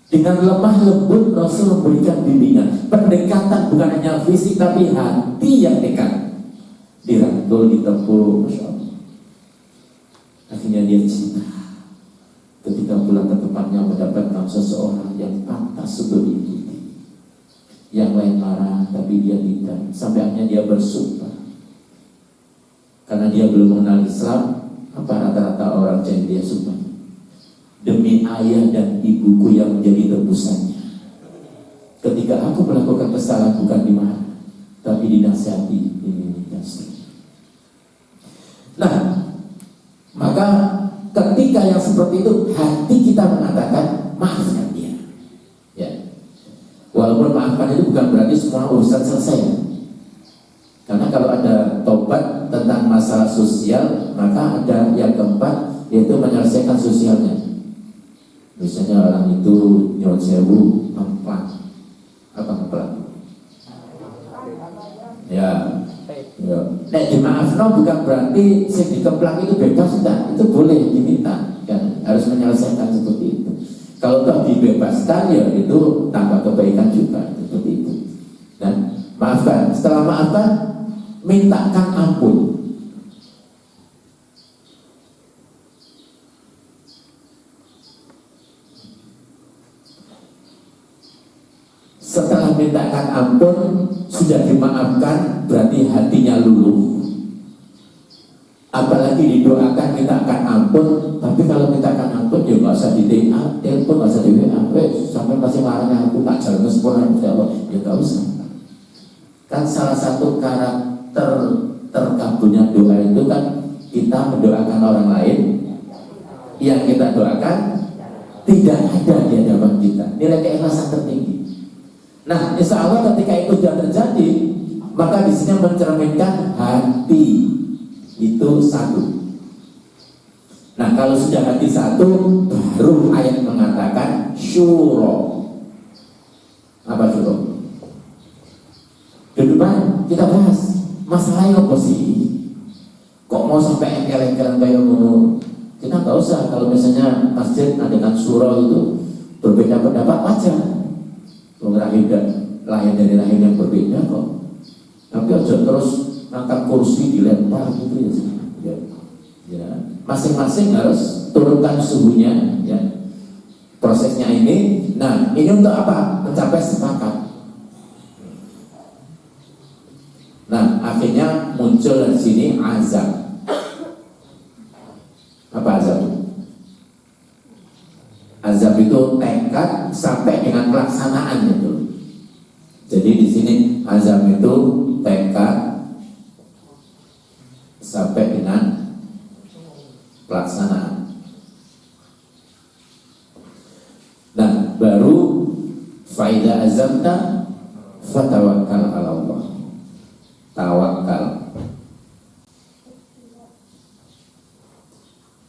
Dengan lemah lembut Rasul memberikan bimbingan, pendekatan bukan hanya fisik tapi hati yang dekat. Dirangkul, ditepuk, Masya Allah. Akhirnya dia cinta. Ketika pulang ke tempatnya mendapatkan seseorang yang pantas untuk diikuti. Yang lain marah tapi dia tidak. Sampai akhirnya dia bersumpah. Karena dia belum mengenal Islam, apa rata-rata orang yang dia sumpah? Demi ayah dan ibuku yang menjadi tebusannya. Ketika aku melakukan kesalahan bukan dimarah, tapi dinasihati, ini dan seterusnya. Nah, maka ketika yang seperti itu hati kita mengatakan maafkan dia. Ya. Walaupun maafkan itu bukan berarti semua urusan selesai. Karena kalau ada tobat tentang masalah sosial, maka ada yang keempat, yaitu menyelesaikan sosialnya. Misalnya orang itu nyon sewu ngemplang. Apa ngemplang? Ya. Nek dimaafno bukan berarti sing dikemplang itu bebas, enggak. Itu boleh diminta, kan? Harus menyelesaikan seperti itu. Kalau toh dibebaskan ya itu tambah kebaikan juga, seperti itu. Dan maafkan, setelah maafkan mintakan ampun. Setelah mintakan ampun, sudah dimaafkan, berarti hatinya luluh. Apalagi didoakan mintakan ampun, tapi kalau mintakan ampun ya nggak usah di TA, telepon nggak usah di WA, sampai masih marahnya aku tak jalan sempurna, ya nggak usah. Kan salah satu karakter terkabulnya doa itu kan kita mendoakan orang lain, yang kita doakan tidak ada di hadapan kita. Nilai keikhlasan tertinggi. Nah, insya Allah ketika itu sudah terjadi, maka di sini mencerminkan hati itu satu. Nah, kalau sudah hati satu, baru ayat mengatakan syuro. Apa syuro? Di depan kita bahas masalahnya apa sih? Kok mau sampai engkel-engkelan kayak ngono? Kita nggak usah. Kalau misalnya masjid dengan syuro itu berbeda pendapat, wajar. Lahir dari lahir yang berbeda kok. Tapi aja terus angkat kursi dilempar gitu ya. Masing-masing harus turunkan suhunya ya. Prosesnya ini. Nah, ini untuk apa? Mencapai sepakat. Nah, akhirnya muncul di sini azab. Apa azab? Azab itu tekad sampai dengan pelaksanaan itu. Jadi di sini azab itu tekad sampai dengan pelaksanaan. Nah, baru faida azabta fatawakkal ala Allah. Tawakal.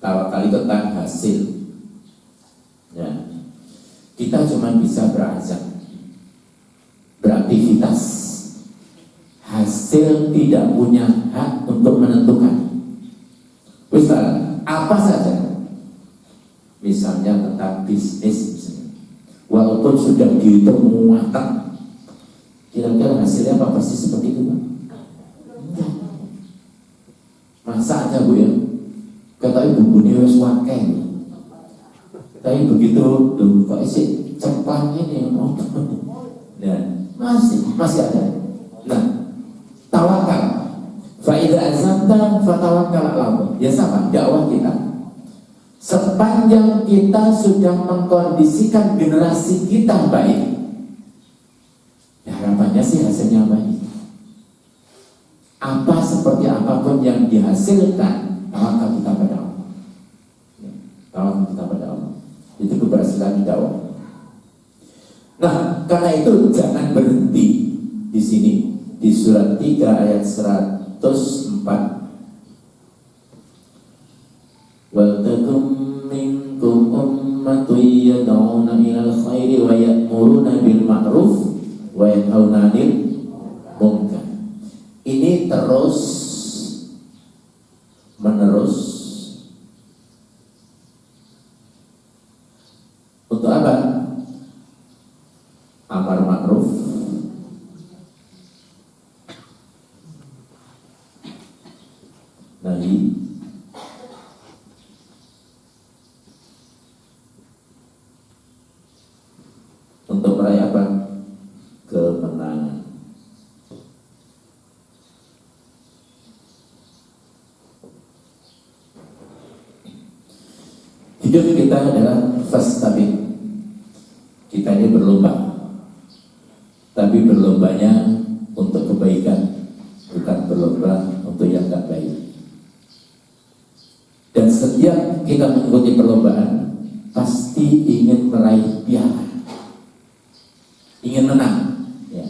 Tawakal itu tentang hasil. Ya. Kita cuma bisa berazam, beraktivitas. Hasil tidak punya hak untuk menentukan. Misal, apa saja. Misalnya tentang bisnis misalnya. Walaupun sudah dihitung matang, kira-kira hasilnya apa pasti seperti itu, Pak? Masa aja Bu ya, katanya bumbunya harus wakil. Tapi begitu, kok isi ceplang ini ya, masih ada. Nah, tawakal. Fa'idha azamta fatawakal ala Allah. Ya sama, dakwah kita. Sepanjang kita sudah mengkondisikan generasi kita baik, ya harapannya sih hasilnya baik. Apa seperti apapun yang dihasilkan, tawakal kita pada itu jangan berhenti di sini. Di surat 3 ayat 104. Wal takum minkum ummatun yad'una ilal khairi wa ya'muruna bil ma'ruf wa yanhauna 'anil munkar. Ini terus menerus untuk apa? Amar ma'ruf nahi untuk meraih apa? Kemenangan. Hidup kita adalah fastabik. Kita ini berlomba, tapi berlombanya untuk kebaikan, bukan berlomba untuk yang tak baik. Dan setiap kita mengikuti perlombaan, pasti ingin meraih piala, ingin menang. Ya.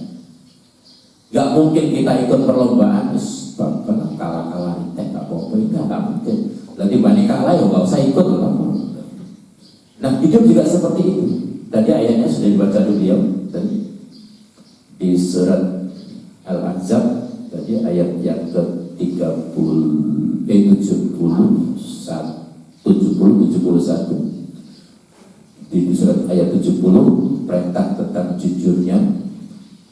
Gak mungkin kita ikut perlombaan terus kalah nggak apa-apa, nggak mungkin. Nanti banyak kalah ya nggak usah ikut lah. Nah, hidup juga seperti itu. Tadi ayatnya sudah dibaca dulu ya, tadi di surat Al-Ahzab tadi ayat yang ke-71 di surat ayat 70 perintah tentang jujurnya,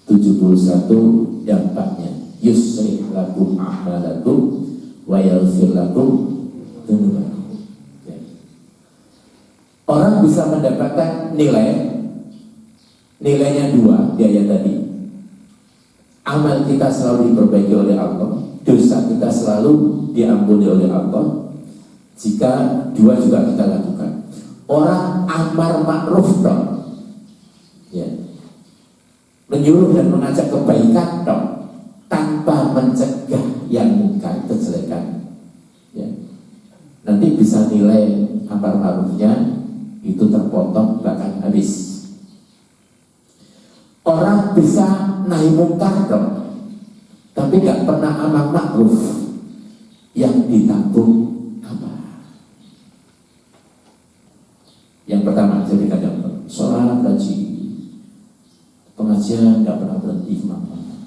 71 dampaknya yusrih lakum a'malakum wa yaghfir lakum dzunubakum. Orang bisa mendapatkan nilainya 2 di ayat tadi. Amal kita selalu diperbaiki oleh Allah, dosa kita selalu diampuni oleh Allah jika 2 juga kita lakukan. Orang amar ma'ruf dong, ya, menyuruh dan mengajak kebaikan dong, tanpa mencegah yang mungkar, kejelekan, ya, nanti bisa nilai amar ma'rufnya itu terpotong bahkan habis. Orang bisa nahi mungkar dong, tapi gak pernah amar ma'ruf, yang ditanggung apa? Yang pertama, jadi kadang sholat, gaji, pengajian gak pernah berhenti kemana-mana,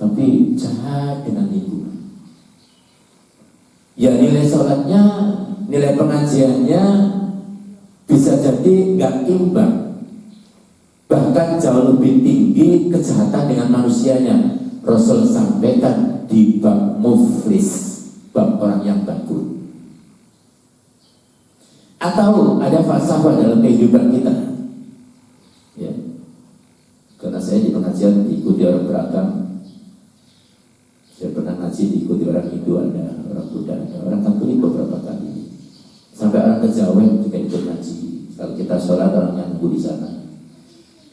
tapi jahat dengan ibu. Ya nilai sholatnya, nilai pengajiannya bisa jadi nggak imbang, bahkan jauh lebih tinggi kejahatan dengan manusianya. Rasul sampaikan di bab muflis, bab orang yang bangkrut. Atau ada falsafah dalam kehidupan kita, ya, karena saya di pengajian diikuti orang beragam. Saya pernah ngaji diikuti orang Hindu, ada orang Buddha, ada orang Katolik beberapa kali. Sampai orang Kejawen juga ikut ngaji. Kalau kita sholat orang yang nunggu di sana,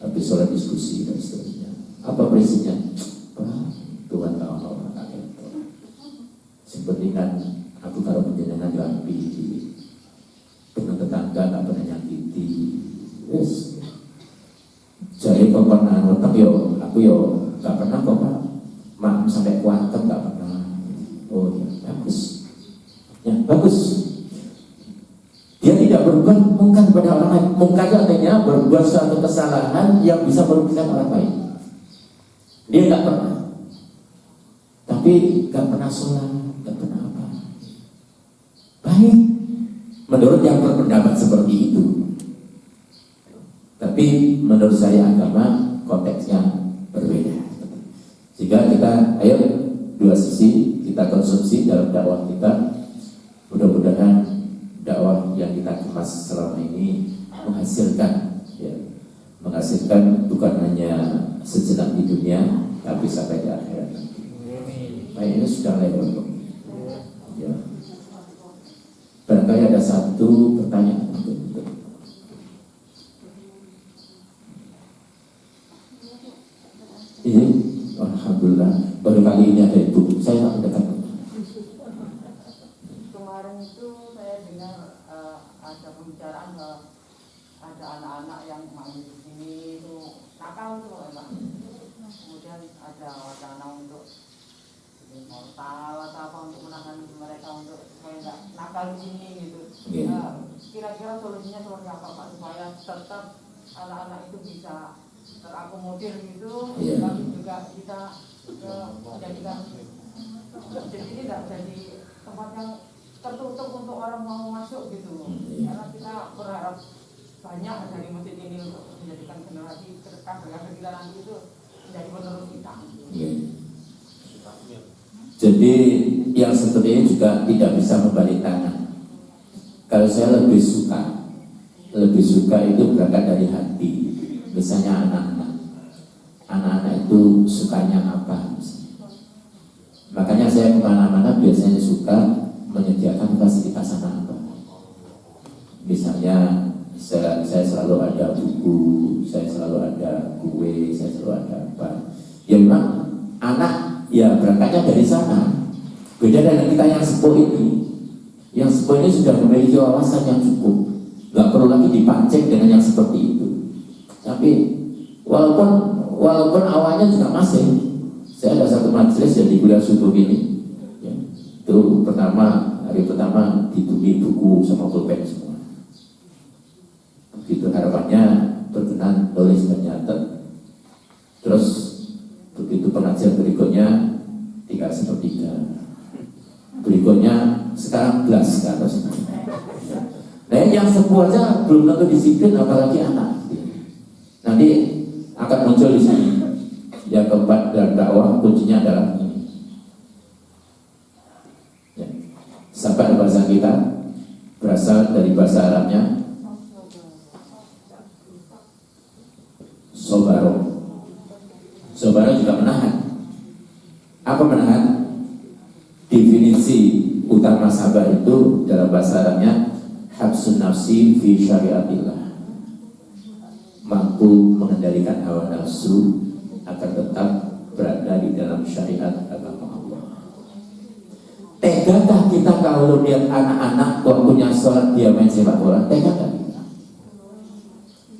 habis sholat diskusi dan seterusnya. Apa prinsipnya? Tuhan tak orang kaget. Sepentingan aku kalau menjenengan rapi, dengan tetangga tak pernah nyakiti. Yes. Jadi kau pernah ngotak yo, aku yo tak pernah kok pak. Mak sampai kuantem tak pernah. Oh ya bagus, ya bagus. Dia tidak berbuat mungkar kepada orang lain. Mungkar artinya berbuat suatu kesalahan yang bisa merugikan orang lain. Dia nggak pernah, tapi nggak pernah sholat, nggak pernah apa. Baik, menurut yang berpendapat seperti itu. Tapi menurut saya agama konteksnya berbeda. Jika kita, ayo dua sisi kita konsumsi dalam dakwah kita. Mudah-mudahan dakwah yang kita kemas selama ini menghasilkan, ya, menghasilkan bukan hanya sejenak di dunia, tapi sampai di akhirat nanti. Baik, ini sudah level, ya. Barangkali ada satu pertanyaan untuk ini. Alhamdulillah, baru kali ini ada ibu. Saya tak mendekat. Kemarin itu saya dengar ada pembicaraan bahwa ada anak-anak yang main di sini itu ada wacana untuk bikin portal atau apa untuk menahan mereka untuk supaya nggak nakal di sini gitu. Kira-kira solusinya seperti apa Pak supaya tetap anak-anak itu bisa terakomodir gitu, tapi juga kita menjadikan jadi ini tidak jadi tempat yang tertutup untuk orang mau masuk gitu. Karena kita berharap banyak dari masjid ini untuk menjadikan generasi kader-kader kita nanti itu menjadi penerus kita. Jadi yang seperti ini juga tidak bisa membalik tangan. Kalau saya lebih suka itu berangkat dari hati. Misalnya anak-anak itu sukanya apa? Makanya saya kemana-mana biasanya suka menyediakan fasilitas anak-anak. Misalnya saya selalu ada buku, saya selalu ada kue, saya selalu ada apa. Ya memang anak ya berangkatnya dari sana. Beda dengan kita yang sepuh ini. Yang sepuh ini sudah memiliki wawasan yang cukup, nggak perlu lagi dipancing dengan yang seperti itu. Tapi walaupun awalnya juga masih, saya ada satu majelis yang di kuliah subuh ini, ya, itu hari pertama ditumi buku sama pulpen semua. Begitu harapannya berkenan tulis dan nyatet. Terus begitu pengajian berikutnya 3/3. Berikutnya sekarang gelas ke atas. Nah yang sepuh aja belum tentu disiplin, apalagi anak. Nanti akan muncul di sini. Yang keempat dalam dakwah kuncinya adalah ini. Ya. Sahabat bahasa kita berasal dari bahasa Arabnya sobaro. Sobaro juga menahan. Apa menahan? Definisi utama sabar itu dalam bahasa Arabnya habsun nafsi fi syariatillah, mampu mengendalikan hawa nafsu agar tetap berada di dalam syariat agama Allah. Tegakah kita kalau lihat anak-anak waktunya sholat dia main sepak bola? Tega nggak kita?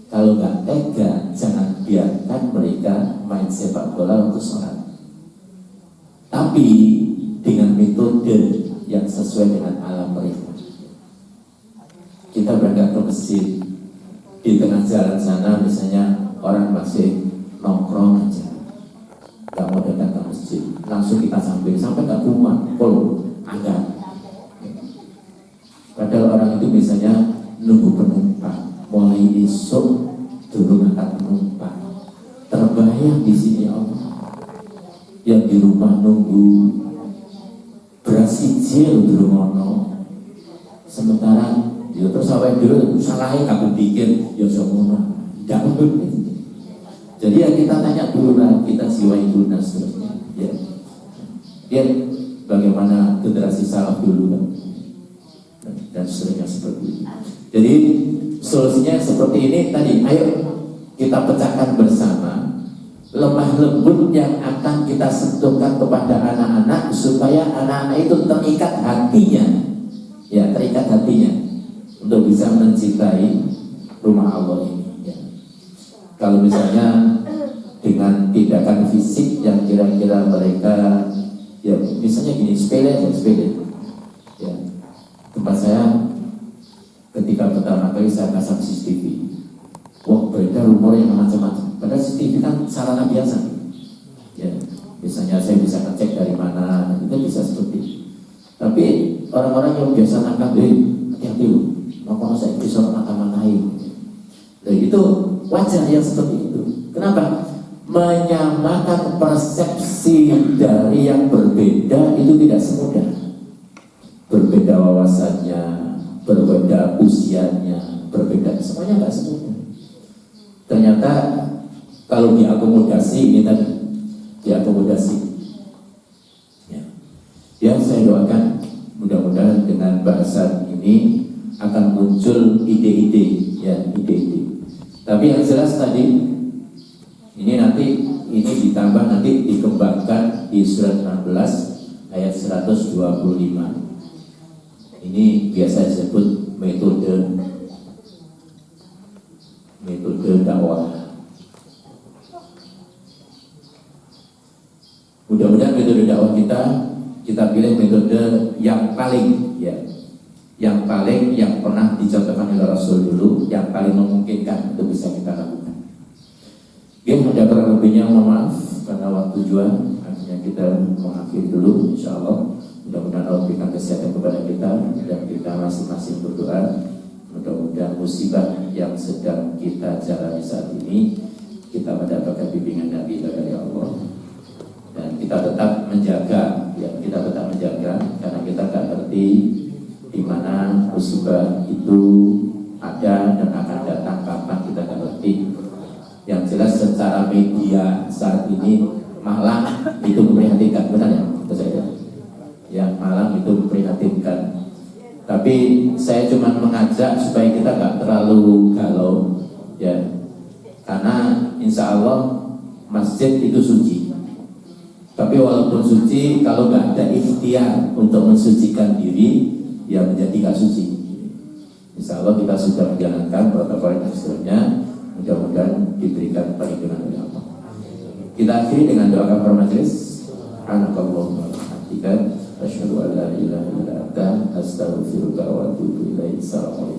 Kalau nggak tega, jangan biarkan mereka main sepak bola waktu sholat. Tapi dengan metode yang sesuai dengan alam mereka. Kita berangkat ke masjid, di tengah jalan sana misalnya orang masih nongkrong aja, nggak mau datang ke masjid, langsung kita sampai ke rumah, angkat. Padahal orang itu misalnya nunggu penumpang, mulai esok dulu angkat penumpang, terbayang di sini Allah, yang di rumah nunggu beras hijau dulu ngono, sementara ya terus sampai dulu salahnya aku bikin ya semua tidak betul. Jadi ya kita tanya dulu lah, kita siwai dulu dan seterusnya. Ya bagaimana generasi salaf dulu kan, dan seterusnya seperti itu. Jadi solusinya seperti ini tadi. Ayo kita pecahkan bersama lemah lembut yang akan kita sentuhkan kepada anak-anak supaya anak-anak itu terikat hatinya, ya terikat hatinya untuk bisa mencintai rumah Allah ini. Ya. Kalau misalnya dengan tindakan fisik yang kira-kira mereka, ya misalnya gini sepele, ya tempat saya ketika pertama kali saya pasang CCTV. Wah beredar rumor yang macam-macam. Padahal CCTV kan sarana biasa. Ya, misalnya saya bisa ngecek dari mana, itu bisa seperti itu. Tapi orang-orang yang biasa nangkap, hati-hati loh, makanya saya bisa mata-matai. Nah itu wajar yang seperti itu. Kenapa? Menyamakan persepsi dari yang berbeda itu tidak semudah. Berbeda wawasannya, berbeda usianya, berbeda semuanya nggak semudah. Ternyata kalau diakomodasi ini tadi diakomodasi. Ya saya doakan mudah-mudahan dengan bahasan ini akan muncul ide-ide, ya ide-ide. Tapi yang jelas tadi ini nanti ini ditambah nanti dikembangkan di surat 16 ayat 125. Ini biasa disebut metode dakwah. Mudah-mudahan metode dakwah kita pilih metode yang paling yang pernah dicontohkan oleh Rasul dulu, yang paling memungkinkan untuk bisa kita lakukan. Oke, ada kurang lebihnya mohon maaf karena waktu juga, akhirnya kita mengakhiri dulu. Insyaallah mudah-mudahan Allah berikan kesehatan kepada kita dan kita masing-masing berdoa. Mudah-mudahan musibah yang sedang kita jalani saat ini kita mendapatkan bimbingan Nabi dari Allah, dan kita tetap menjaga karena kita tak ngerti di mana musibah itu ada dan akan datang kapan, kita tak ngerti. Yang jelas secara media saat ini Malang itu memprihatinkan, benar ya? Ya, Malang itu memprihatinkan. Tapi saya cuma mengajak supaya kita nggak terlalu galau, ya. Karena insya Allah masjid itu suci. Tapi walaupun suci, kalau nggak ada ikhtiar untuk mensucikan diri, ya menjadi nggak suci. Insya Allah kita sudah menjalankan protokol dan seterusnya. Mudah-mudahan diberikan perlindungan oleh Allah. Kita akhiri dengan doa kafaratul majelis. Subhanakallahumma wa bihamdika asyhadu an la ilaha illa anta astaghfiruka wa atubu ilaik. Assalamualaikum.